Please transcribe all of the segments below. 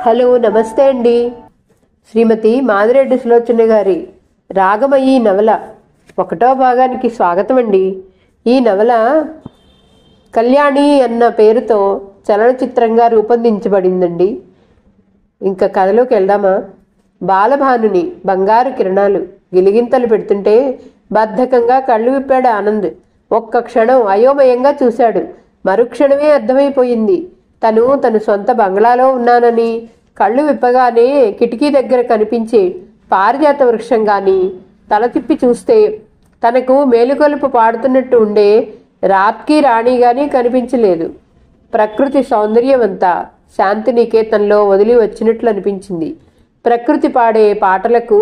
Hello, నమస్తే అండి. శ్రీమతి మాదిరెడ్డి సులోచన గారి రాగమయ్యి నవల 1వ భాగానికి స్వాగతం అండి. ఈ నవల కళ్యాణి అన్న పేరుతో చలనచిత్రంగా రూపొందించబడిందండి. ఇంకా కథలోకి వెళ్దామా? బాలభానుని బంగారు కిరణాలు గిలిగింతలు పెడుతుంటే బద్ధకంగా కళ్ళు విప్పాడు ఆనంద్. ఒక్క క్షణం అయోమయంగా చూశాడు. మరుక్షణమే అర్థమైపోయింది తన సొంత బంగ్లాలో ఉన్నానని. కళ్ళు విప్పగానే కిటికీ దగ్గర కనిపించే పారిజాత వృక్షం గాని, తల తిప్పి చూస్తే తనకు మేలుకొలుపు పాడుతున్నట్టు ఉండే రాత్కి రాణి గాని కనిపించలేదు. ప్రకృతి సౌందర్యమంతా శాంతినికేతన్లో వదిలి వచ్చినట్లు అనిపించింది. ప్రకృతి పాడే పాటలకు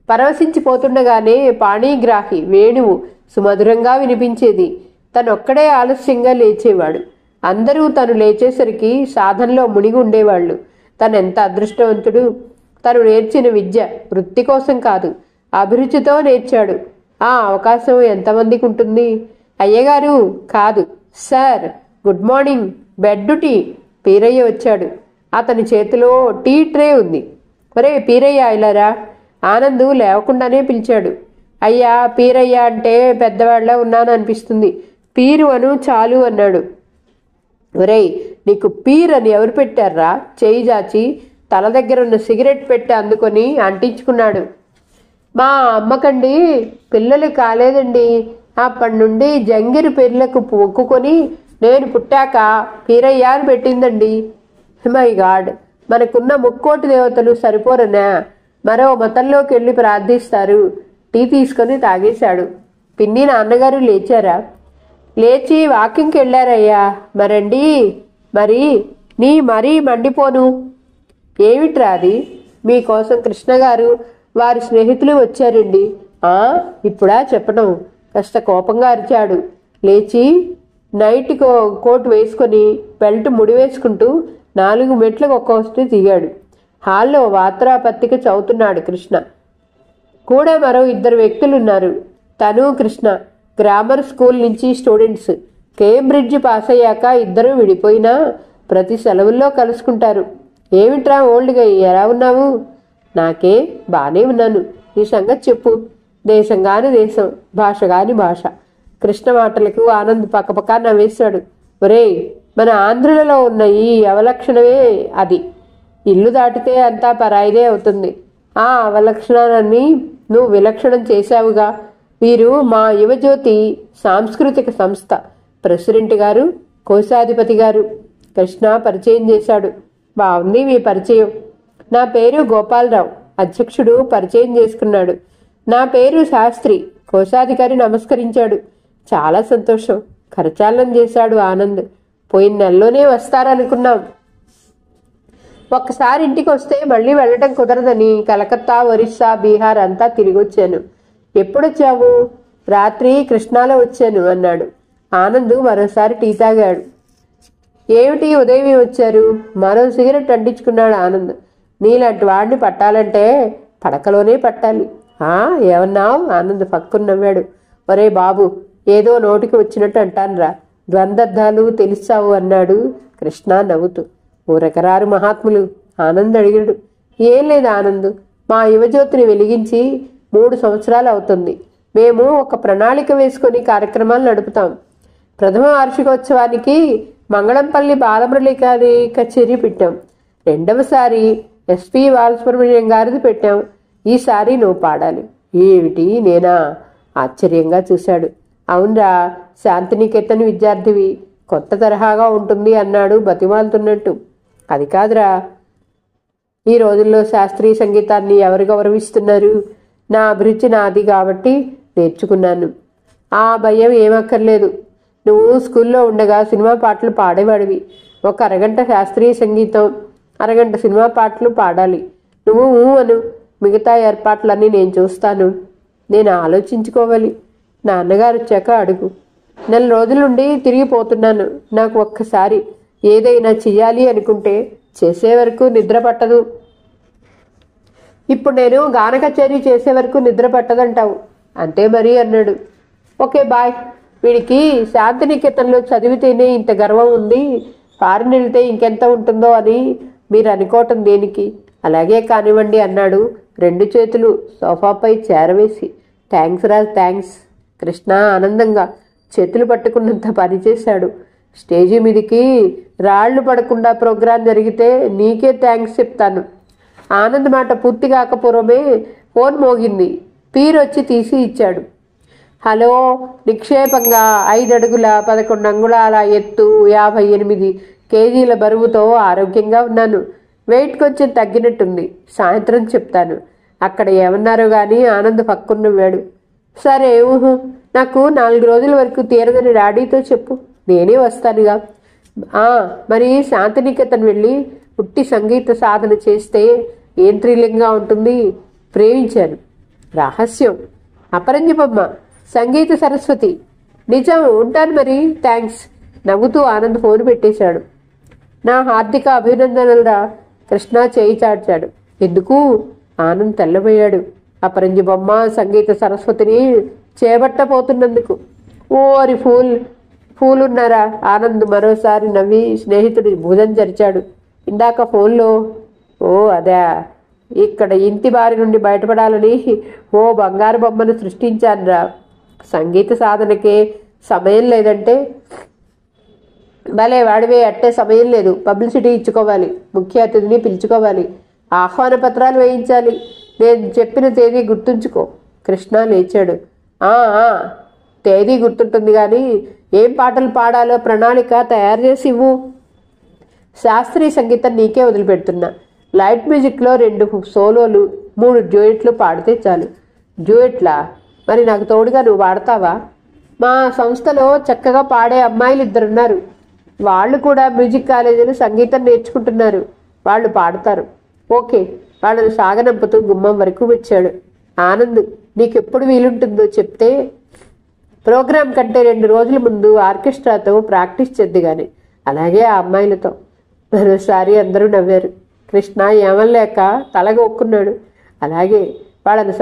పరవశించిపోతుండగానే పాణిగ్రాహి వేణువు సుమధురంగా వినిపించేది. తనొక్కడే ఆలస్యంగా లేచేవాడు. అందరూ తను లేచేసరికి సాధనలో మునిగి ఉండేవాళ్లు. తనెంత అదృష్టవంతుడు! తను నేర్చిన విద్య వృత్తి కోసం కాదు, అభిరుచితో నేర్చాడు. ఆ అవకాశం ఎంతమందికి ఉంటుంది? అయ్యగారు కాదు sir, good morning, bed tea. Peerayya వచ్చాడు. అతని చేతిలో టీ ట్రే ఉంది. ఒరే పీరయ్య, ఇలారా. ఆనందు లేవకుండానే పిలిచాడు. అయ్యా, పీరయ్య అంటే పెద్దవాళ్ళ ఉన్నాను అనిపిస్తుంది. పీరు అను చాలు అన్నాడు. ఒరేయ్, నీకు పీర్ అని ఎవరు పెట్టారా? చేయి జాచి తల దగ్గర ఉన్న సిగరెట్ పెట్టి అందుకొని అంటించుకున్నాడు. మా అమ్మకండి పిల్లలు కాలేదండి. అప్పటి నుండి జంగిరి పిల్లకు మొక్కుకొని నేను పుట్టాక పీరయ్య అని పెట్టిందండి. మై గాడ్, మనకున్న ముక్కోటి దేవతలు సరిపోరనా? మరో మతంలోకి వెళ్ళి ప్రార్థిస్తారు. టీ తీసుకొని తాగేశాడు. పిన్ని నాన్నగారు లేచారా? లేచి వాకింగ్కి వెళ్ళారయ్యా. మరండి, మరీ మండిపోను. ఏమిట్రా అది? మీకోసం కృష్ణగారు వారి స్నేహితులు వచ్చారండి. ఇప్పుడా చెప్పడం? కాస్త కోపంగా అరిచాడు. లేచి నైట్ కోట్ వేసుకొని బెల్ట్ ముడివేసుకుంటూ 4 మెట్లకు ఒక్కొక్కటి దిగాడు. హాల్లో వార్తాపత్రిక చదువుతున్నాడు కృష్ణ. కూడా మరో 2 వ్యక్తులున్నారు. తను కృష్ణ గ్రామర్ స్కూల్ నుంచి స్టూడెంట్స్. కేంబ్రిడ్జ్ పాస్ అయ్యాక ఇద్దరు విడిపోయినా ప్రతి సెలవుల్లో కలుసుకుంటారు. ఏమిట్రా ఓల్డ్గా, ఎలా ఉన్నావు? నాకే బానే ఉన్నాను. నీ సంగతి చెప్పు. దేశం గాని దేశం, భాష గాని భాష. కృష్ణ మాటలకు ఆనంద్ పక్కపక్క నవ్వేశాడు. ఒరేయ్, మన ఆంధ్రులలో ఉన్న ఈ అవలక్షణమే అది. ఇల్లు దాటితే అంతా పరాయిదే అవుతుంది. ఆ అవలక్షణాన్ని నువ్వు విలక్షణం చేశావుగా. వీరు మా యువజ్యోతి సాంస్కృతిక సంస్థ ప్రెసిడెంట్ గారు, కోశాధిపతి గారు. కృష్ణ పరిచయం చేశాడు. బాగుంది మీ పరిచయం. నా పేరు గోపాలరావు. అధ్యక్షుడు పరిచయం చేసుకున్నాడు. నా పేరు శాస్త్రి. కోశాధికారి నమస్కరించాడు. చాలా సంతోషం. కరచాలనం చేశాడు ఆనంద్. పోయిన నెలలోనే వస్తారనుకున్నాం. ఒక్కసారి ఇంటికి వస్తే మళ్ళీ వెళ్ళటం కుదరదని కలకత్తా, ఒరిస్సా, బీహార్ అంతా తిరిగొచ్చాను. ఎప్పుడొచ్చావు? రాత్రి కృష్ణాలో వచ్చాను అన్నాడు. ఆనంద్ మరోసారి టీ తాగాడు. ఏమిటి ఉదయం వచ్చారు? మరో సిగరెట్ అంటించుకున్నాడు ఆనంద్. నీలాంటి వాడిని పట్టాలంటే పడకలోనే పట్టాలి. ఏమన్నావు? ఆనంద్ పక్కున నవ్వాడు. ఒరే బాబు, ఏదో నోటికి వచ్చినట్టు అంటానురా. ద్వంద్వర్థాలు తెలిసావు అన్నాడు కృష్ణ నవ్వుతూ. ఊరకరారు మహాత్ములు. ఆనంద్ అడిగాడు. ఏం లేదు ఆనంద్, మా యువజ్యోతిని వెలిగించి 3 సంవత్సరాలు అవుతుంది. మేము ఒక ప్రణాళిక వేసుకొని కార్యక్రమాలు నడుపుతాం. ప్రథమ వార్షికోత్సవానికి మంగళంపల్లి బాలమురళి గారి కచేరీ పెట్టాం. 2వసారి ఎస్పి బాలసుబ్రహ్మణ్యం గారిది పెట్టాం. ఈసారి నువ్వు పాడాలి. ఏమిటి, నేనా? ఆశ్చర్యంగా చూశాడు. అవునరా, శాంతినికేతన్ విద్యార్థివి, కొత్త తరహాగా ఉంటుంది అన్నాడు బతిమాలుతున్నట్టు. అది కాదురా, ఈ రోజుల్లో శాస్త్రీయ సంగీతాన్ని ఎవరు గౌరవిస్తున్నారు? నా అభిరుచి నాది కాబట్టి నేర్చుకున్నాను. ఆ భయం ఏమక్కర్లేదు. నువ్వు స్కూల్లో ఉండగా సినిమా పాటలు పాడేవాడివి. ఒక అరగంట శాస్త్రీయ సంగీతం, అరగంట సినిమా పాటలు పాడాలి. నువ్వు అను, మిగతా ఏర్పాట్లన్నీ నేను చూస్తాను. నేను ఆలోచించుకోవాలి. నాన్నగారు వచ్చాక అడుగు. 4 రోజుల నుండి తిరిగిపోతున్నాను. నాకు ఒక్కసారి ఏదైనా చెయ్యాలి అనుకుంటే చేసే వరకు నిద్ర పట్టదు. ఇప్పుడు నేను గాన కచేరీ చేసే వరకు నిద్ర పట్టదంటావు. అంతే మరి అన్నాడు. Okay boy. వీడికి శాంతినికేతన్లో చదివితేనే ఇంత గర్వం ఉంది, ఫారిన్ వెళ్తే ఇంకెంత ఉంటుందో అని మీరు అనుకోవటం దేనికి? అలాగే కానివ్వండి అన్నాడు, 2 చేతులు సోఫాపై చేరవేసి. Thanks Raj, thanks. కృష్ణ ఆనందంగా చేతులు పట్టుకున్నంత పనిచేశాడు. స్టేజీ మీదికి రాళ్లు పడకుండా ప్రోగ్రాం జరిగితే నీకే థ్యాంక్స్ చెప్తాను. ఆనంద్ మాట పూర్తి కాకపోవడమే ఫోన్ మోగింది. పీరొచ్చి తీసి ఇచ్చాడు. హలో. నిక్షేపంగా 5 అడుగుల 11 అంగుళాల ఎత్తు, 58 కేజీల బరువుతో ఆరోగ్యంగా ఉన్నాను. వెయిట్ కొంచెం తగ్గినట్టుంది. సాయంత్రం చెప్తాను. అక్కడ ఏమన్నారో గాని ఆనంద్ పక్కున్నవాడు. సరే ఊహు, నాకు 4 రోజుల వరకు తీరదని డాడీతో చెప్పు, నేనే వస్తానుగా. మరి శాంతినికేతన్ వెళ్ళి పుట్టి సంగీత సాధన చేస్తే ఏం థ్రిల్లింగ్గా ఉంటుంది. ప్రేమించాను. రహస్యం. అపరంజిపమ్మ, సంగీత సరస్వతి. నిజం. ఉంటాను మరి. థ్యాంక్స్. నవ్వుతూ ఆనంద్ ఫోన్ పెట్టేశాడు. నా హార్దిక అభినందనలురా. కృష్ణ చేయి చాచాడు. ఎందుకు? ఆనంద్ తెల్లబోయాడు. అపరంజిపమ్మ సంగీత సరస్వతిని చేపట్టబోతున్నందుకు. ఓరి ఫూలున్నారా? ఆనంద్ మరోసారి నవ్వి స్నేహితుడి భుజం చరిచాడు. ఇందాక ఫోన్లో. ఓ అదే. ఇక్కడ ఇంటి బారి నుండి బయటపడాలని ఓ బంగారు బొమ్మను సృష్టించానురా. సంగీత సాధనకే సమయం లేదంటే భలే వాడివే. అట్టే సమయం లేదు. పబ్లిసిటీ ఇచ్చుకోవాలి, ముఖ్య అతిథిని పిలుచుకోవాలి, ఆహ్వాన పత్రాలు వేయించాలి. నేను చెప్పిన తేదీ గుర్తుంచుకో. కృష్ణ లేచాడు. తేదీ గుర్తుంటుంది కానీ ఏం పాటలు పాడాలో ప్రణాళిక తయారు చేసి ఇవ్వు. శాస్త్రీయ సంగీతం నీకే వదిలిపెడుతున్నా. లైట్ మ్యూజిక్లో 2 సోలోలు, 3 డ్యూయెట్లు పాడితే చాలు. డ్యూయెట్లా? మరి నాకు తోడుగా నువ్వు పాడతావా? మా సంస్థలో చక్కగా పాడే అమ్మాయిలు 2 ఉన్నారు. వాళ్ళు కూడా మ్యూజిక్ కాలేజీలో సంగీతం నేర్చుకుంటున్నారు. వాళ్ళు పాడతారు. ఓకే. వాళ్ళని సాగనంపుతూ గుమ్మం వరకు వచ్చాడు. ఆనంద్, నీకెప్పుడు వీలుంటుందో చెప్తే ప్రోగ్రాం కంటే 2 రోజుల ముందు ఆర్కెస్ట్రాతో ప్రాక్టీస్ చేద్ది గాని. అలాగే ఆ అమ్మాయిలతో. మరోసారి అందరూ నవ్వారు. కృష్ణ ఏమనలేక తలగొక్కున్నాడు. అలాగే. వాళ్ళని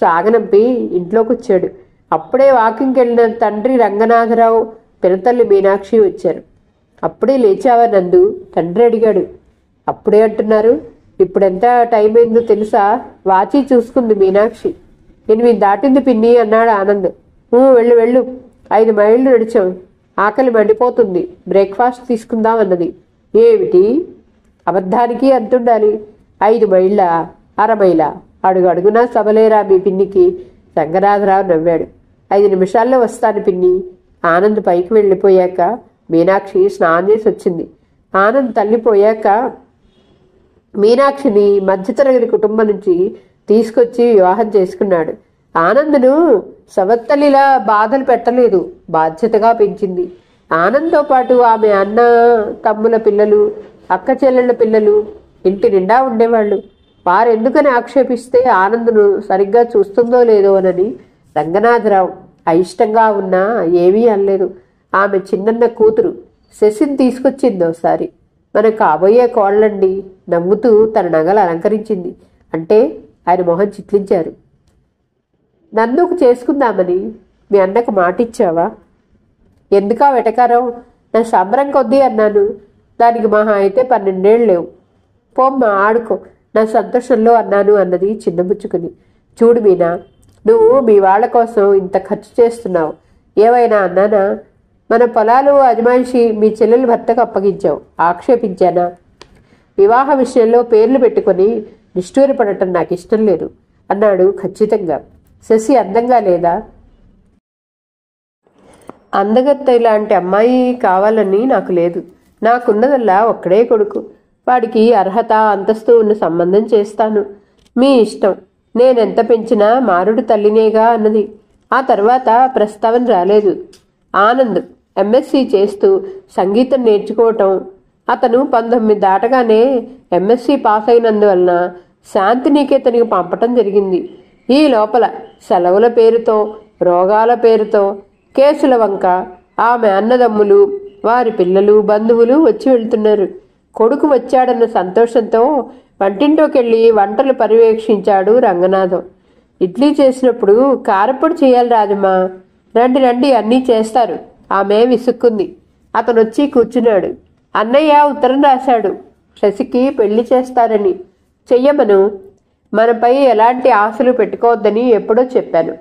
సాగనంపి ఇంట్లోకి వచ్చాడు. అప్పుడే వాకింగ్కి వెళ్ళిన తండ్రి రంగనాథరావు, పినతల్లి మీనాక్షి వచ్చారు. అప్పుడే లేచావా నందు? తండ్రి అడిగాడు. అప్పుడే అంటున్నారు? ఇప్పుడెంత టైం అయిందో తెలుసా? వాచి చూసుకుంది మీనాక్షి. 8 దాటింది పిన్ని అన్నాడు ఆనంద్. వెళ్ళు వెళ్ళు. 5 మైళ్ళు నడిచాం. ఆకలి మండిపోతుంది. బ్రేక్ఫాస్ట్ తీసుకుందాం అన్నది. ఏమిటి? అబద్ధానికి అంతుండాలి. 5 మైళ్ళ? 1/2 మైల? అడుగునా సభలేరా మీ పిన్నికి? రంగనాథరావు నవ్వాడు. 5 నిమిషాల్లో వస్తాను పిన్ని. ఆనంద్ పైకి వెళ్ళిపోయాక మీనాక్షి స్నానం చేసి వచ్చింది. ఆనంద్ తల్లిపోయాక మీనాక్షిని మధ్యతరగతి కుటుంబం నుంచి తీసుకొచ్చి వివాహం చేసుకున్నాడు. ఆనంద్ను సవత్తలిలా బాధలు పెట్టలేదు, బాధ్యతగా పెంచింది. ఆనంద్తో పాటు ఆమె అన్న తమ్ముల పిల్లలు, అక్క చెల్లెళ్ళ పిల్లలు ఇంటి నిండా ఉండేవాళ్ళు. వారెందుకని ఆక్షేపిస్తే ఆనంద్ను సరిగ్గా చూస్తుందో లేదో అనని రంగనాథరావు అయిష్టంగా ఉన్నా ఏమీ అనలేదు. ఆమె చిన్నన్న కూతురు శశిని తీసుకొచ్చింది ఒకసారి. మన కాబోయే కోళ్ళండి. నవ్వుతూ తన నగలు అలంకరించింది. అంటే ఆయన మొహం చిట్లించారు. నన్నుకు చేసుకుందామని మీ అన్నకు మాటిచ్చావా? ఎందుకా వెటకారం? నా సంబరం కొద్దీ అన్నాను. దానికి మహా అయితే 12 ఏళ్ళు లేవు. పోమ్మ ఆడుకో నా సంతోషంలో అన్నాను అన్నది చిన్నబుచ్చుకుని. చూడు మీనా, నువ్వు మీ వాళ్ళ కోసం ఇంత ఖర్చు చేస్తున్నావు. ఏవైనా అన్నానా? మన పొలాలు అజమాయిషి మీ చెల్లెలు భర్తకు అప్పగించావు. ఆక్షేపించానా? వివాహ విషయంలో పేర్లు పెట్టుకొని నిష్ఠూరపడటం నాకు ఇష్టం లేదు అన్నాడు ఖచ్చితంగా. శశి అందంగా లేదా? అందగత్తె లాంటి అమ్మాయి కావాలని నాకు లేదు. నాకున్నదల్లా ఒక్కడే కొడుకు. వాడికి అర్హత అంతస్తు ఉన్న సంబంధం చేస్తాను. మీ ఇష్టం. నేనెంత పెంచినా మారుడు తల్లినేగా అన్నది. ఆ తర్వాత ప్రస్తావన రాలేదు. ఆనంద్ ఎంఎస్సి చేస్తూ సంగీతం నేర్చుకోవటం. అతను 19 దాటగానే ఎంఎస్సి పాస్ అయినందువలన శాంతినికేతనికి పంపటం జరిగింది. ఈ లోపల సెలవుల పేరుతో, రోగాల పేరుతో, కేసుల వంక ఆమె అన్నదమ్ములు, వారి పిల్లలు, బంధువులు వచ్చి వెళ్తున్నారు. కొడుకు వచ్చాడన్న సంతోషంతో వంటింట్లోకెళ్ళి వంటలు పర్యవేక్షించాడు రంగనాథం. ఇడ్లీ చేసినప్పుడు కారప్పొడి చేయాలి రాజమ్మా. రండి రండి, అన్నీ చేస్తారు. ఆమె విసుక్కుంది. అతనొచ్చి కూర్చున్నాడు. అన్నయ్య ఉత్తరం రాశాడు. శశికి పెళ్లి చేస్తారని. చెయ్యమను. మనపై ఎలాంటి ఆశలు పెట్టుకోవద్దని ఎప్పుడో చెప్పాను.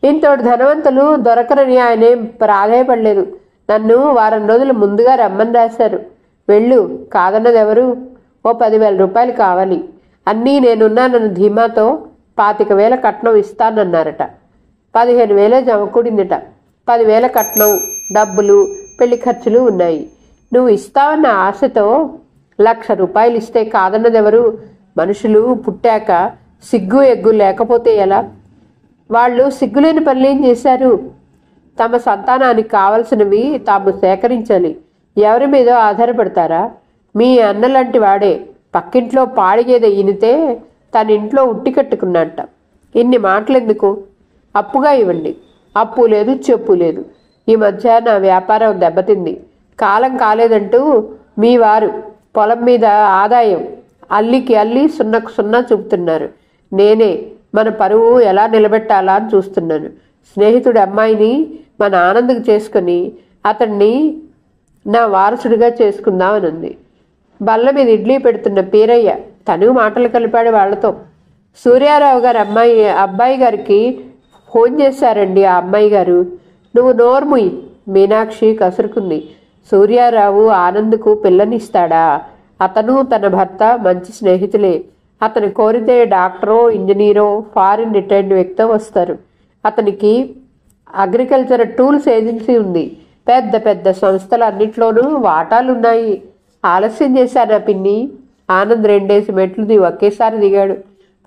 ఇంతోటి ధనవంతులు దొరకరని ఆయనేం ప్రాధాయపడలేదు. నన్ను వారం రోజులు ముందుగా రమ్మని రాశారు. వెళ్ళు, కాదన్నదెవరు? ఓ 10,000 రూపాయలు కావాలి. అన్నీ నేనున్నానన్న ధీమాతో 25,000 కట్నం ఇస్తానన్నారట. 15,000 జమకూడిందిట. 10,000 కట్నం, డబ్బులు, పెళ్లి ఖర్చులు ఉన్నాయి. నువ్వు ఇస్తావన్న ఆశతో 1,00,000 రూపాయలు ఇస్తే కాదన్నదెవరు? మనుషులు పుట్టాక సిగ్గు ఎగ్గు లేకపోతే ఎలా? వాళ్ళు సిగ్గులేని పనులేం చేశారు? తమ సంతానానికి కావలసినవి తాము సేకరించాలి. ఎవరి మీదో ఆధారపడతారా? మీ అన్నలాంటి వాడే పక్కింట్లో పాడిగేద ఈనితే తన ఇంట్లో ఉట్టి కట్టుకున్నట్ట. ఇన్ని మాటలెందుకు? అప్పుగా ఇవ్వండి. అప్పు లేదు, చెప్పు లేదు. ఈ మధ్య నా వ్యాపారం దెబ్బతింది. కాలం కాలేదంటూ మీ వారు పొలం మీద ఆదాయం అల్లికి అల్లి 0కు 0 చూపుతున్నారు. నేనే మన పరువు ఎలా నిలబెట్టాలా అని చూస్తున్నాను. స్నేహితుడి అమ్మాయిని మన ఆనందకు చేసుకుని అతన్ని నా వారసుడిగా చేసుకుందామని ఉంది. బల్ల మీద ఇడ్లీ పెడుతున్న పీరయ్య తను మాటలు కలిపాడు వాళ్లతో. సూర్యారావు గారి అబ్బాయి గారికి ఫోన్ చేశారండి ఆ అమ్మాయి గారు. నువ్వు నోర్ముయ్, మీనాక్షి కసురుకుంది. సూర్యారావు ఆనంద్కు పిల్లనిస్తాడా? అతను తన భర్త మంచి స్నేహితులే. అతను కోరితే డాక్టరో ఇంజనీరో ఫారిన్ రిటైర్డ్ వ్యక్తో వస్తారు. అతనికి అగ్రికల్చర్ టూల్స్ ఏజెన్సీ ఉంది. పెద్ద పెద్ద సంస్థలన్నింటిలోనూ వాటాలున్నాయి. ఆలస్యం చేశానా పిన్ని? ఆనంద్ 2 మెట్లు ఒకేసారి దిగాడు.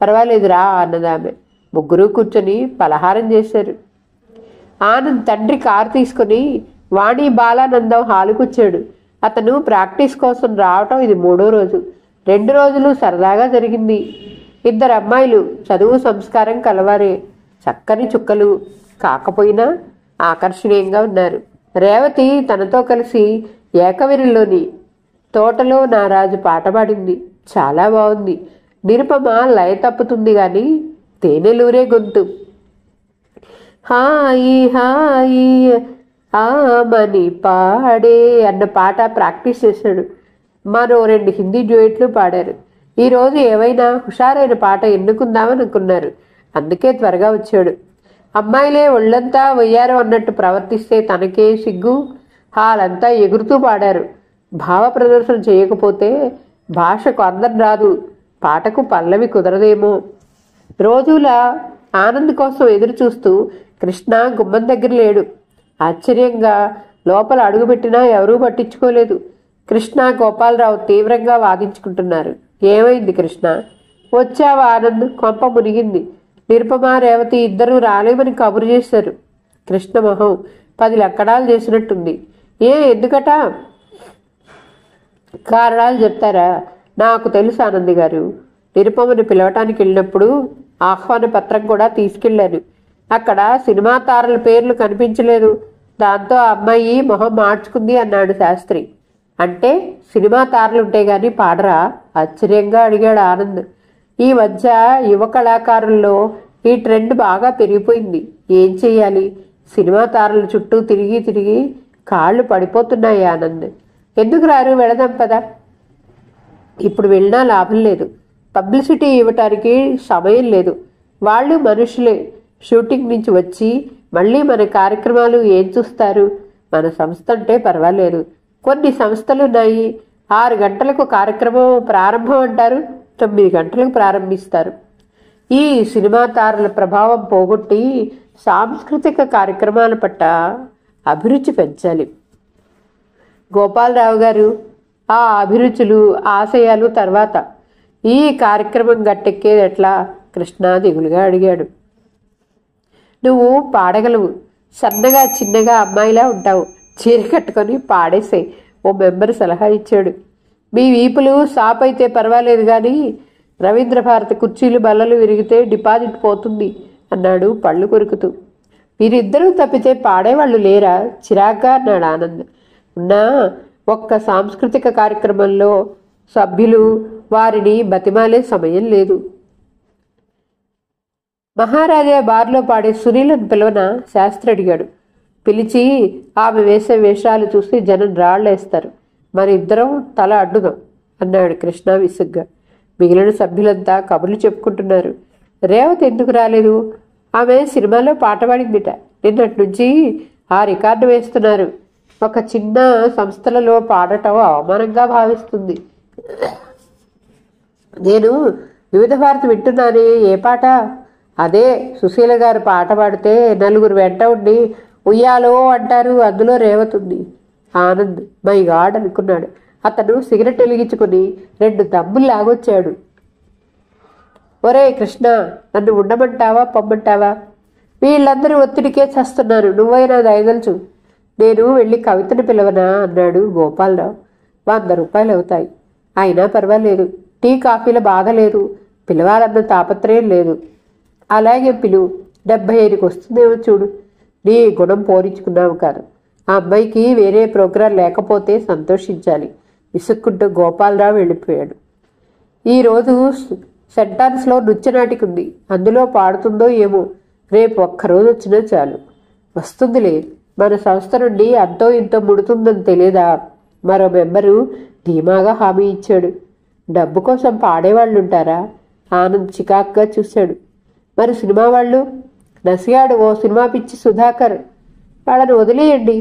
పర్వాలేదురా అన్నదామె. ముగ్గురు కూర్చొని పలహారం చేశారు. ఆనంద్ తండ్రి కారు తీసుకుని వాణి బాలానందం హాలుకొచ్చాడు. అతను ప్రాక్టీస్ కోసం రావటం ఇది 3వ రోజు. 2 రోజులు సరదాగా జరిగింది. 2 అమ్మాయిలు చదువు సంస్కారం కలవారే. చక్కని చుక్కలు కాకపోయినా ఆకర్షణీయంగా ఉన్నారు. రేవతి తనతో కలిసి ఏకవీరుల్లోని తోటలో నారాజు పాట పాడింది. చాలా బాగుంది. నిరుపమ లయ తప్పుతుంది గాని తేనెలూరే గొంతు. హాయి హాయి ఆమని పాడే అన్న పాట ప్రాక్టీస్ చేశాడు. మరో 2 హిందీ డ్యూయెట్లు పాడారు. ఈరోజు ఏవైనా హుషారైన పాట ఎన్నుకుందామని అనుకున్నారు. అందుకే త్వరగా వచ్చాడు. అమ్మాయిలే ఒళ్ళంతా వయ్యారు అన్నట్టు ప్రవర్తిస్తే తనకే సిగ్గు. హాలంతా ఎగురుతూ పాడారు. భావ ప్రదర్శన చేయకపోతే భాషకు అందం రాదు. పాటకు పల్లవి కుదరదేమో. రోజులా ఆనంద్ కోసం ఎదురు చూస్తూ కృష్ణ గుమ్మం దగ్గర లేడు. ఆశ్చర్యంగా లోపల అడుగుపెట్టినా ఎవరూ పట్టించుకోలేదు. కృష్ణ గోపాలరావు తీవ్రంగా వాదించుకుంటున్నారు. ఏమైంది కృష్ణ? వచ్చావా ఆనంద్? కొంప మునిగింది. నిరుపమ రేవతి ఇద్దరూ రాలేమని కబురు చేశారు. కృష్ణ మొహం 10 లక్కడాలు చేసినట్టుంది. ఎందుకట? కారణాలు చెప్తారా? నాకు తెలుసు ఆనంద్ గారు. నిరుపమని పిలవటానికి వెళ్ళినప్పుడు ఆహ్వాన పత్రం కూడా తీసుకెళ్లాను. అక్కడ సినిమా తారల పేర్లు కనిపించలేదు. దాంతో ఆ అమ్మాయి మొహం మార్చుకుంది అన్నాడు శాస్త్రి. అంటే సినిమా తారలుంటే గాని పాడరా? ఆశ్చర్యంగా అడిగాడు ఆనంద్. ఈ మధ్య యువ కళాకారుల్లో ఈ ట్రెండ్ బాగా పెరిగిపోయింది. ఏం చెయ్యాలి? సినిమా తారల చుట్టూ తిరిగి తిరిగి కాళ్ళు పడిపోతున్నాయి ఆనంద్. ఎందుకు రారు? వెళదాం పదా. ఇప్పుడు వెళ్ళినా లాభం లేదు. పబ్లిసిటీ ఇవ్వటానికి సమయం లేదు. వాళ్ళు మనుషులే. షూటింగ్ నుంచి వచ్చి మళ్ళీ మన కార్యక్రమాలు ఏం చూస్తారు? మన సంస్థ అంటే పర్వాలేదు. కొన్ని సంస్థలున్నాయి. 6 గంటలకు కార్యక్రమం ప్రారంభం అంటారు, 9 గంటలకు ప్రారంభిస్తారు. ఈ సినిమా తారల ప్రభావం పోగొట్టి సాంస్కృతిక కార్యక్రమాల పట్ల అభిరుచి పెంచాలి. గోపాలరావు గారు ఆ అభిరుచులు ఆశయాలు తర్వాత ఈ కార్యక్రమం గట్టెక్కేది ఎట్లా? కృష్ణ దిగులుగా అడిగాడు. నువ్వు పాడగలవు. సన్నగా చిన్నగా అమ్మాయిలా ఉంటావు. చీర కట్టుకొని పాడేసాయి. ఓ మెంబర్ సలహా ఇచ్చాడు. మీ వీపులు సాప్ అయితే పర్వాలేదు కానీ రవీంద్ర భారతి కుర్చీలు బల్లలు విరిగితే డిపాజిట్ పోతుంది అన్నాడు పళ్ళు కొరుకుతూ. వీరిద్దరూ తప్పితే పాడేవాళ్ళు లేరా? చిరాగ్గా అన్నాడు ఆనంద్. ఉన్నా ఒక్క సాంస్కృతిక కార్యక్రమంలో సభ్యులు వారిని బతిమాలే సమయం లేదు. మహారాజా బార్లో పాడే సునీలను పిలవనా? శాస్త్రి అడిగాడు. పిలిచి ఆమె వేసే వేషాలు చూసి జనం రాళ్లేస్తారు. మన ఇద్దరం తల అడ్డుదాం అన్నాడు కృష్ణ విసుగ్గా. మిగిలిన సభ్యులంతా కబుర్లు చెప్పుకుంటున్నారు. రేవతి ఎందుకు రాలేదు? ఆమె సినిమాలో పాట పాడిందిట. నిన్నటి నుంచి ఆ రికార్డు వేస్తున్నారు. ఒక చిన్న సంస్థలలో పాడటం అవమానంగా భావిస్తుంది. నేను వివిధ భారతి వింటున్నానే. ఏ పాట? అదే సుశీల గారు పాట పాడితే నలుగురు వెంట ఉండి ఉయ్యాలో అంటారు. అందులో రేవతుంది. ఆనంద్ మై గాడ్ అనుకున్నాడు. అతను సిగరెట్ వెలిగించుకుని 2 దమ్ములు లాగొచ్చాడు. ఒరే కృష్ణ, నన్ను ఉండమంటావా పొమ్మంటావా? వీళ్ళందరి ఒత్తిడికే చస్తున్నాను. నువ్వైనా దయదలుచు. నేను వెళ్ళి కవితను పిలవనా అన్నాడు గోపాలరావు. 100 రూపాయలు అవుతాయి. అయినా పర్వాలేదు. టీ కాఫీల బాధ లేదు. పిలవాలన్న తాపత్రయం లేదు. అలాగే పిలువు. 75కి వస్తుందేమో చూడు. నీ గుణం పోరించుకున్నావు కాదు. ఆ అమ్మాయికి వేరే ప్రోగ్రాం లేకపోతే సంతోషించాలి. విసుక్కుంటూ గోపాలరావు వెళ్ళిపోయాడు. ఈరోజు సెంటాన్స్లో నృత్యనాటికి ఉంది. అందులో పాడుతుందో ఏమో. రేపు ఒక్కరోజు వచ్చినా చాలు. వస్తుందిలే. మన సంస్థ నుండి అంతో ఇంతో ముడుతుందని తెలియదా? మరో మెంబరు ధీమాగా హామీ ఇచ్చాడు. డబ్బు కోసం పాడేవాళ్ళుంటారా? ఆనంద్ చికాక్గా చూశాడు. మరి సినిమా వాళ్ళు? నసిగాడు ఓ సినిమా పిచ్చి సుధాకర్. వాళ్ళని వదిలేయండి.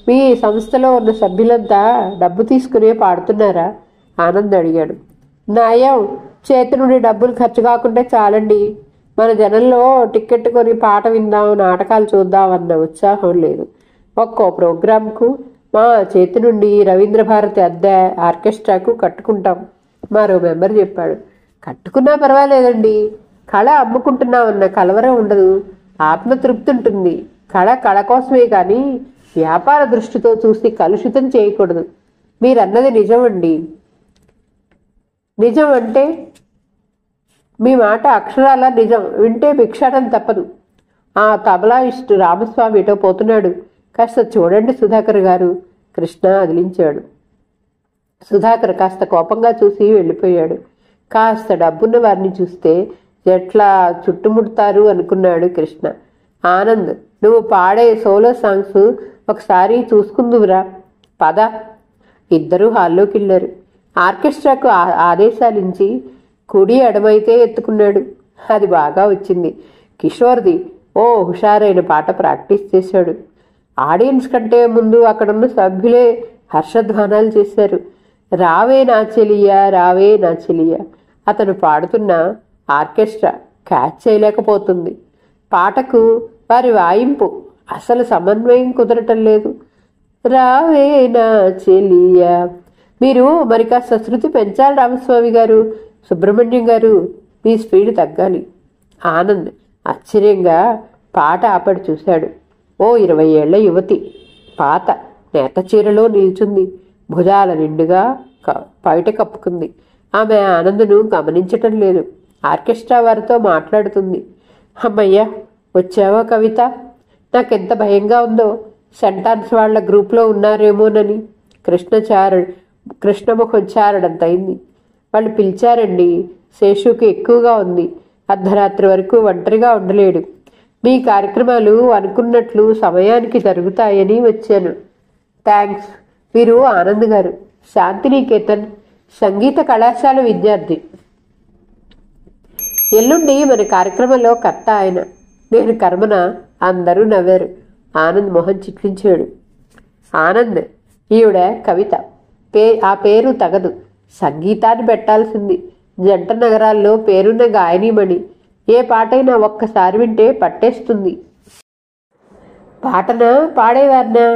మీ సంస్థలో ఉన్న సభ్యులంతా డబ్బు తీసుకునే పాడుతున్నారా? ఆనంద్ అడిగాడు. నయం, చేతి నుండి డబ్బులు ఖర్చు కాకుండా చాలండి. మన జనంలో టిక్కెట్ కొని పాట విందాం, నాటకాలు చూద్దాం అన్న ఉత్సాహం లేదు. ఒక్కో ప్రోగ్రాంకు మా చేతి నుండి రవీంద్ర భారతి అద్దె ఆర్కెస్ట్రాకు కట్టుకుంటాం. మరో మెంబర్ చెప్పాడు. కట్టుకున్నా పర్వాలేదండి. కళ అమ్ముకుంటున్నామన్న కలవరం ఉండదు. ఆత్మతృప్తి ఉంటుంది. కళ కోసమే కానీ వ్యాపార దృష్టితో చూసి కలుషితం చేయకూడదు. మీరన్నది నిజమండి. నిజం అంటే మీ మాట అక్షరాల నిజం. వింటే భిక్షాటం తప్పదు. ఆ తబలాయిస్టు రామస్వామి ఎటో పోతున్నాడు. కాస్త చూడండి సుధాకర్ గారు. కృష్ణ అదిలించాడు. సుధాకర్ కాస్త కోపంగా చూసి వెళ్ళిపోయాడు. కాస్త డబ్బున్న వారిని చూస్తే ఎట్లా చుట్టుముడతారు అనుకున్నాడు కృష్ణ. ఆనంద్, నువ్వు పాడే సోలో సాంగ్స్ ఒకసారి చూసుకుందువురా. పద. ఇద్దరూ హాల్లోకి వెళ్ళారు. ఆర్కెస్ట్రాకు ఆదేశాలించి కుడి ఎడమైతే ఎత్తుకున్నాడు. అది బాగా వచ్చింది. కిషోర్ది ఓ హుషారైన పాట ప్రాక్టీస్ చేశాడు. ఆడియన్స్ కంటే ముందు అక్కడున్న సభ్యులే హర్షధ్వానాలు చేశారు. రావే నా చెలియా, రావే నా చెలియా. అతను పాడుతున్న ఆర్కెస్ట్రా క్యాచ్ చేయలేకపోతుంది. పాటకు వారి వాయింపు అసలు సమన్వయం కుదరటం లేదు. రావే నా చెలియా. మీరు మరి కాస్త శృతి పెంచాలి రామస్వామి గారు. సుబ్రహ్మణ్యం గారు, మీ స్పీడ్ తగ్గాలి. ఆనంద్ ఆశ్చర్యంగా పాట ఆపడి చూశాడు. ఓ 20 ఏళ్ల యువతి. పాత నేత చీరలో నిల్చుంది. భుజాల నిండుగా పైట కప్పుకుంది. ఆమె ఆనందును గమనించటం లేదు. ఆర్కెస్ట్రా వారితో మాట్లాడుతుంది. అమ్మయ్య, వచ్చావా కవిత? నాకెంత భయంగా ఉందో. సెంటాన్స్ వాళ్ల గ్రూప్లో ఉన్నారేమోనని. కృష్ణముఖం చారడంతయింది. వాళ్ళు పిలిచారండి. శేషుకి ఎక్కువగా ఉంది. అర్ధరాత్రి వరకు ఒంటరిగా ఉండలేడు. మీ కార్యక్రమాలు అనుకున్నట్లు సమయానికి జరుగుతాయని వచ్చాను. థ్యాంక్స్. మీరు ఆనంద్ గారు, శాంతినికేతన్ సంగీత కళాశాల విద్యార్థి. ఎల్లుండి మన కార్యక్రమంలో కర్త ఆయన. నేను కర్మన. అందరూ నవ్వారు. ఆనంద్ మొహం చిట్లించాడు. ఆనంద్, ఈవిడ కవిత. ఆ పేరు తగదు. సంగీతాన్ని పెట్టాల్సింది. జంట నగరాల్లో పేరున్న గాయనీమణి. ఏ పాటైనా ఒక్కసారి వింటే పట్టేస్తుంది. పాటనా పాడేవారినా?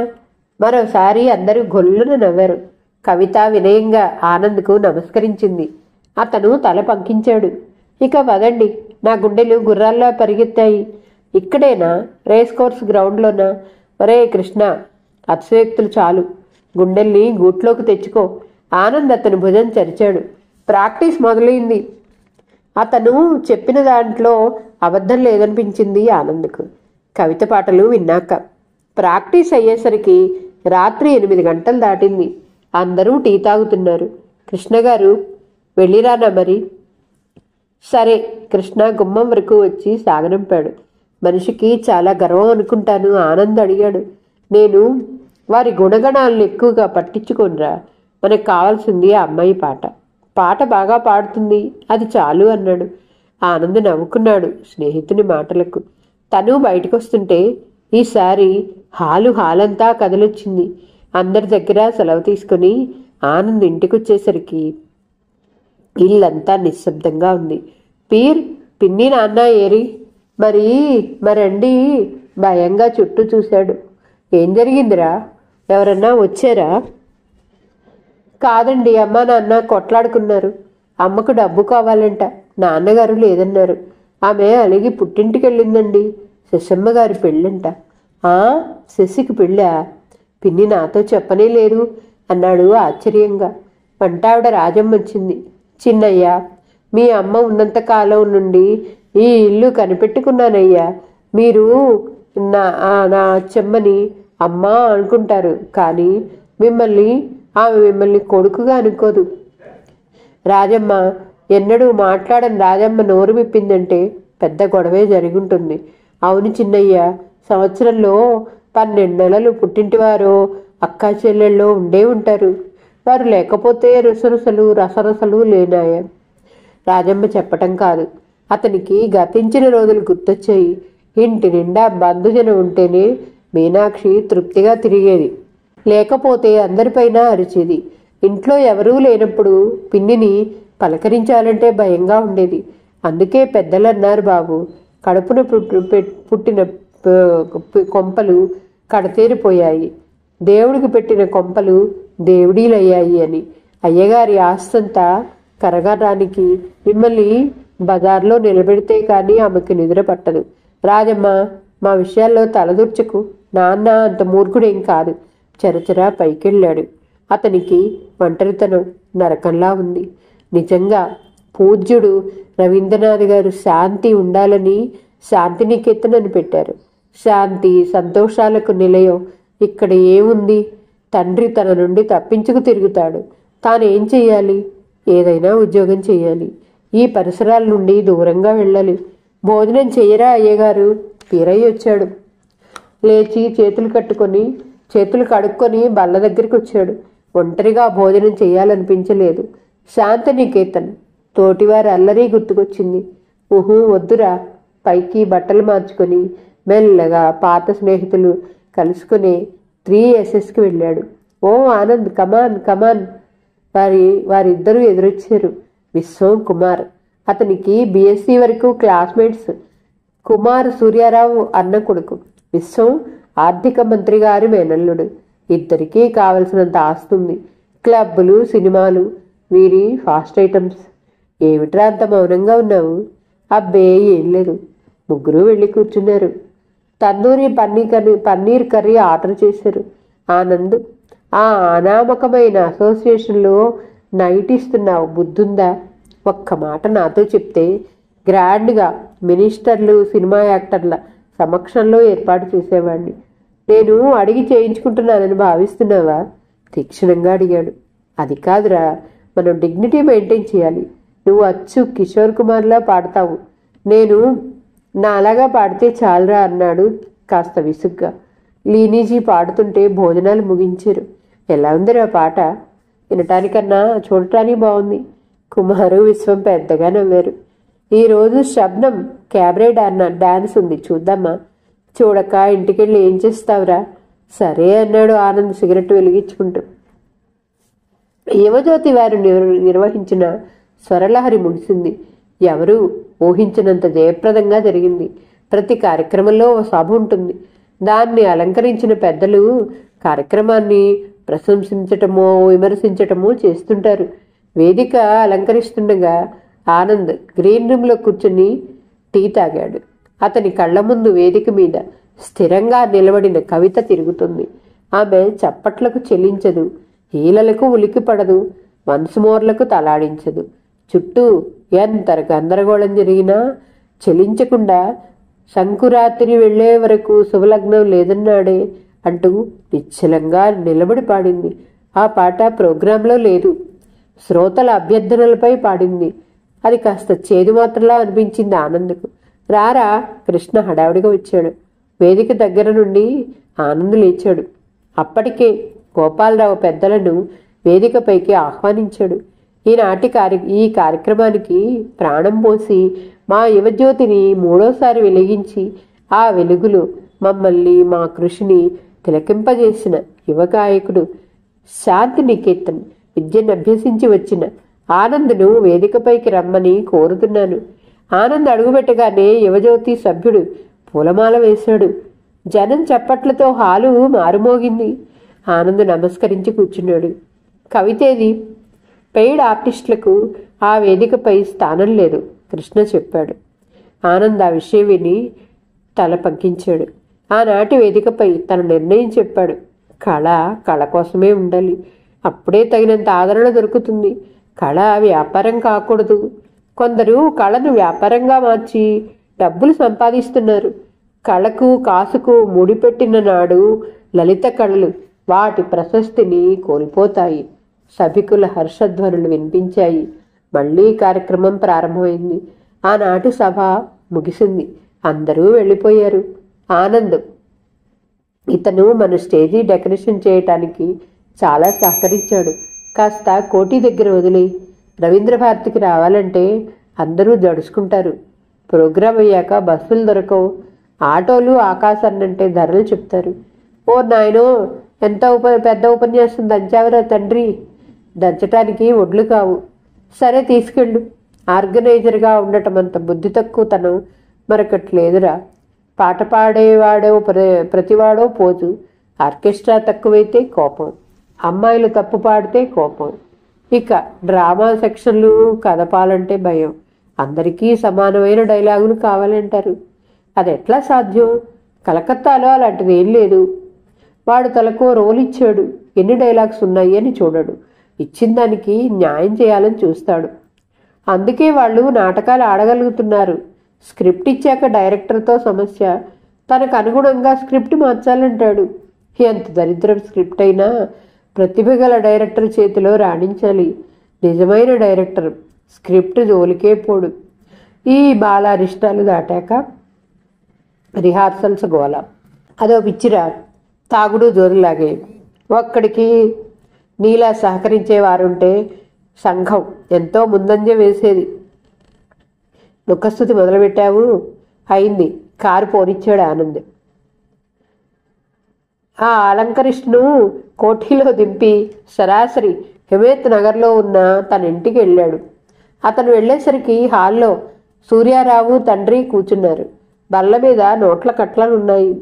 మరోసారి అందరూ గొల్లున నవ్వారు. కవిత వినయంగా ఆనంద్కు నమస్కరించింది. అతను తల పంకించాడు. ఇక వదండి. నా గుండెలు గుర్రాల్లా పరిగెత్తాయి. ఇక్కడేనా? Race course గ్రౌండ్లోనా? ఒరే కృష్ణ, అతిశయోక్తులు చాలు. గుండెల్ని గూట్లోకి తెచ్చుకో. ఆనంద్ అతని భుజం చరిచాడు. ప్రాక్టీస్ మొదలైంది. అతను చెప్పిన దాంట్లో అబద్ధం లేదనిపించింది ఆనంద్కు. కవిత పాటలు విన్నాక ప్రాక్టీస్ అయ్యేసరికి రాత్రి 8 గంటలు దాటింది. అందరూ టీ తాగుతున్నారు. కృష్ణగారు, వెళ్ళిరానా మరి? సరే. కృష్ణ గుమ్మం వరకు వచ్చి సాగనంపాడు. మనిషికి చాలా గర్వం అనుకుంటాను. ఆనంద్ అడిగాడు. నేను వారి గుణగణాలను ఎక్కువగా పట్టించుకోనరా. మనకు కావాల్సింది ఆ అమ్మాయి పాట. పాట బాగా పాడుతుంది, అది చాలు అన్నాడు. ఆనంద్ నవ్వుకున్నాడు స్నేహితుని మాటలకు. తను బయటకొస్తుంటే ఈసారి హాలంతా కదలొచ్చింది. అందరి దగ్గర సెలవు తీసుకుని ఆనంద్ ఇంటికొచ్చేసరికి ఇల్లంతా నిశ్శబ్దంగా ఉంది. పీర్, పిన్ని, నాన్న ఏరి? మరండి భయంగా చుట్టూ చూశాడు. ఏం జరిగిందిరా? ఎవరన్నా వచ్చారా? కాదండి, అమ్మ నాన్న కొట్లాడుకున్నారు. అమ్మకు డబ్బు కావాలంట, నాన్నగారు లేదన్నారు. ఆమె అలిగి పుట్టింటికి వెళ్ళిందండి. శశమ్మ గారి పెళ్ళంట. శశికి పెళ్ళా? పిన్ని నాతో చెప్పనే లేదు అన్నాడు ఆశ్చర్యంగా. వంటావిడ రాజమ్మ వచ్చింది. చిన్నయ్య, మీ అమ్మ ఉన్నంతకాలం నుండి ఈ ఇల్లు కనిపెట్టుకున్నానయ్యా. మీరు నా చెమ్మని అమ్మ అనుకుంటారు, కానీ ఆమె మిమ్మల్ని కొడుకుగా అనుకోదు. రాజమ్మ ఎన్నడూ మాట్లాడని రాజమ్మ నోరు విప్పిందంటే పెద్ద గొడవే జరుగుంటుంది. అవును చిన్నయ్య, సంవత్సరంలో 12 నెలలు పుట్టింటివారో అక్కా చెల్లెళ్ళో ఉండే ఉంటారు. వారు లేకపోతే రసరసలు లేనాయ. రాజమ్మ చెప్పటం కాదు, అతనికి గతించిన రోజులు గుర్తొచ్చాయి. ఇంటి నిండా బంధుజనం ఉంటేనే మీనాక్షి తృప్తిగా తిరిగేది, లేకపోతే అందరిపైన అరిచేది. ఇంట్లో ఎవరూ లేనప్పుడు పిన్నిని పలకరించాలంటే భయంగా ఉండేది. అందుకే పెద్దలు అన్నారు, బాబు, కడుపున పుట్టిన కొంపలు కడతేరిపోయాయి, దేవుడికి పెట్టిన కొంపలు దేవుడీలయ్యాయి అని. అయ్యగారి ఆస్తంతా కరగడానికి మిమ్మల్ని బజార్లో నిలబెడితే కానీ ఆమెకు నిద్ర పట్టదు. రాజమ్మ, మా విషయాల్లో తలదూర్చకు. నాన్న అంత మూర్ఖుడేం కాదు. చరచరా పైకెళ్ళాడు. అతనికి ఒంటరితనం నరకంలా ఉంది. నిజంగా పూజ్యుడు రవీంద్రనాథ్ గారు శాంతి ఉండాలని శాంతినికేతన్ పెట్టారు. శాంతి సంతోషాలకు నిలయం ఇక్కడ ఏముంది? తండ్రి తన నుండి తప్పించుకు తిరుగుతాడు. తానేం చెయ్యాలి? ఏదైనా ఉద్యోగం చెయ్యాలి. ఈ పరిసరాల నుండి దూరంగా వెళ్ళాలి. భోజనం చెయ్యరా అయ్యగారు? పీరయ్య వచ్చాడు. లేచి చేతులు కడుక్కొని బల్ల దగ్గరికి వచ్చాడు. ఒంటరిగా భోజనం చెయ్యాలనిపించలేదు. శాంతినికేతన్ తోటివారి అల్లరి గుర్తుకొచ్చింది. వద్దురా. పైకి బట్టలు మార్చుకొని మెల్లగా పాత స్నేహితులు కలుసుకుని 3SS వెళ్ళాడు. ఓ ఆనంద్, కమాన్. వారిద్దరూ ఎదురొచ్చారు. విశ్వం, కుమార్. అతనికి BSc వరకు క్లాస్మేట్స్. కుమార్ సూర్యారావు అన్న కొడుకు. విశ్వం ఆర్థిక మంత్రి గారి మేనల్లుడు. ఇద్దరికీ కావలసినంత ఆస్తుంది. క్లబ్బులు, సినిమాలు వీరి ఫాస్ట్ ఐటమ్స్. ఏమిట్రా అంత మౌనంగా ఉన్నావు? అబ్బే ఏం లేదు. ముగ్గురు వెళ్ళి కూర్చున్నారు. తందూరి పన్నీర్ కర్రీ ఆర్డర్ చేశారు. ఆనంద్, ఆ అనామకమైన అసోసియేషన్లో నైట్ ఇస్తున్నావు, బుద్ధుందా? ఒక్క మాట నాతో చెప్తే గ్రాండ్గా మినిస్టర్లు, సినిమా యాక్టర్ల సమక్షంలో ఏర్పాటు చేసేవాడిని. నేను అడిగి చేయించుకుంటున్నానని భావిస్తున్నావా? తీక్షణంగా అడిగాడు. అది కాదురా, మనం డిగ్నిటీ మెయింటైన్ చేయాలి. నువ్వు అచ్చు కిషోర్ కుమార్లా పాడతావు, నేను నాలాగా పాడితే చాలరా అన్నాడు కాస్త విసుగ్గా. లీనీజీ పాడుతుంటే భోజనాలు ముగించారు. ఎలా ఉందిరా పాట? వినటానికన్నా చూడటానికి బాగుంది. కుమారు, విశ్వం పెద్దగా నవ్వారు. ఈరోజు శబ్నం క్యాబరే డాన్స్ ఉంది, చూద్దామా? చూడక ఇంటికెళ్ళి ఏం చేస్తావురా? సరే అన్నాడు ఆనంద్ సిగరెట్ వెలిగించుకుంటూ. యువజ్యోతి వారు నిర్వహించిన స్వరలహరి ముగిసింది. ఎవరూ ఊహించినంత జయప్రదంగా జరిగింది. ప్రతి కార్యక్రమంలో ఓ సభ ఉంటుంది. దాన్ని అలంకరించిన పెద్దలు కార్యక్రమాన్ని ప్రశంసించటమో విమర్శించటమో చేస్తుంటారు. వేదిక అలంకరిస్తుండగా ఆనంద్ గ్రీన్ రూమ్లో కూర్చుని టీ తాగాడు. అతని కళ్ళ ముందు వేదిక మీద స్థిరంగా నిలబడిన కవిత తిరుగుతుంది. ఆమె చప్పట్లకు చెల్లించదు, హీలలకు ఉలికిపడదు, మనసుమోర్లకు తలాడించదు. చుట్టూ ఎంత గందరగోళం జరిగినా చెలించకుండా సంకురాత్రి వెళ్లే వరకు శుభలగ్నం లేదన్నాడే అంటూ నిశ్చలంగా నిలబడి పాడింది. ఆ పాట ప్రోగ్రాంలో లేదు, శ్రోతల అభ్యర్థనలపై పాడింది. అది కాస్త చేదు మాత్రలా అనిపించింది ఆనంద్కు. రారా, కృష్ణ హడావిడిగా వచ్చాడు. వేదిక దగ్గర నుండి ఆనంద్ లేచాడు. అప్పటికే గోపాలరావు పెద్దలను వేదికపైకి ఆహ్వానించాడు. ఈ కార్యక్రమానికి ప్రాణం పోసి మా యువజ్యోతిని మూడోసారి వెలిగించి ఆ వెలుగులు మమ్మల్ని మా కృషిని తిలకింపజేసిన యువ గాయకుడు శాంతి నికేతన్ విద్యను అభ్యసించి వచ్చిన ఆనంద్ను వేదికపైకి రమ్మని కోరుతున్నాను. ఆనంద్ అడుగుపెట్టగానే యువజ్యోతి సభ్యుడు పూలమాల వేశాడు. జనం చప్పట్లతో హాలు మారుమోగింది. ఆనంద్ నమస్కరించి కూర్చున్నాడు. కవితేది? పెయిడ్ ఆర్టిస్టులకు ఆ వేదికపై స్థానం లేదు, కృష్ణ చెప్పాడు. ఆనంద్ ఆ విషయం విని తల పంకించాడు. ఆనాటి వేదికపై తన నిర్ణయం చెప్పాడు. కళ కోసమే ఉండాలి. అప్పుడే తగినంత ఆదరణ దొరుకుతుంది. కళ వ్యాపారం కాకూడదు. కొందరు కళను వ్యాపారంగా మార్చి డబ్బులు సంపాదిస్తున్నారు. కళకు కాసుకు ముడిపెట్టిన నాడు లలిత కళలు వాటి ప్రశస్తిని కోల్పోతాయి. సభికుల హర్షధ్వనులు వినిపించాయి. మళ్లీ కార్యక్రమం ప్రారంభమైంది. ఆనాటి సభ ముగిసింది. అందరూ వెళ్ళిపోయారు. ఆనంద్ ఇతను మన స్టేజీ డెకరేషన్ చేయటానికి చాలా సహకరించాడు. కాస్త కోటి దగ్గర వదిలి రవీంద్ర భారతికి రావాలంటే అందరూ జడుచుకుంటారు. ప్రోగ్రాం అయ్యాక బస్సులు దొరకవు. ఆటోలు ఆకాశాన్నంటే ధరలు చెప్తారు. ఓ నాయనో, ఎంత పెద్ద ఉపన్యాసం దంచావరా తండ్రి. దంచటానికి ఒడ్లు కావు. సరే తీసుకెళ్ళు. ఆర్గనైజర్గా ఉండటం అంత బుద్ధి తక్కువతనం మరొకట్లేదురా. పాట పాడేవాడో ప్రతివాడో పోజు. ఆర్కెస్ట్రా తక్కువైతే కోపం. అమ్మాయిలు తప్పు పాడితే కోపం. ఇక డ్రామా సెక్షన్లు కదపాలంటే భయం. అందరికీ సమానమైన డైలాగులు కావాలంటారు. అది ఎట్లా సాధ్యం? కలకత్తాలో అలాంటిది ఏం లేదు. వాడు తలకు రోల్ ఇచ్చాడు. ఎన్ని డైలాగ్స్ ఉన్నాయి అని చూడడు. ఇచ్చిన దానికి న్యాయం చేయాలని చూస్తాడు. అందుకే వాళ్ళు నాటకాలు ఆడగలుగుతున్నారు. స్క్రిప్ట్ ఇచ్చాక డైరెక్టర్తో సమస్య. తనకు అనుగుణంగా స్క్రిప్ట్ మార్చాలంటాడు. ఎంత దరిద్రం స్క్రిప్ట్ అయినా ప్రతిభ గల డైరెక్టర్ చేతిలో రాణించాలి. నిజమైన డైరెక్టర్ స్క్రిప్ట్ జోలికే పోడు. ఈ బాలారిష్టాలు దాటాక రిహార్సల్స్ గోల. అదో పిచ్చిరా. తాగుడు జోరులాగే. ఒక్కడికి నీలా సహకరించేవారుంటే సంఘం ఎంతో ముందంజ వేసేది. ముఖస్థుతి మొదలుపెట్టావు. అయింది. కారు పోనిచ్చాడు ఆనంద్. ఆ అలంకరిష్ను కోఠీలో దింపి సరాసరి హిమేత్ నగర్లో ఉన్న తన ఇంటికి వెళ్ళాడు. అతను వెళ్ళేసరికి హాల్లో సూర్యారావు తండ్రి కూర్చున్నారు. బల్ల మీద నోట్ల కట్లనున్నాయి.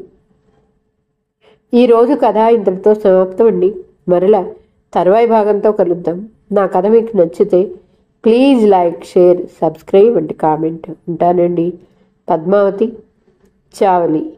ఈరోజు కథ ఇంతటితో సమాప్తం అండి. మరలా తర్వాయి భాగంతో కలుద్దాం. నా కథ మీకు నచ్చితే please like, share, subscribe and comment. ఉంటానండి. పద్మావతి చావలి.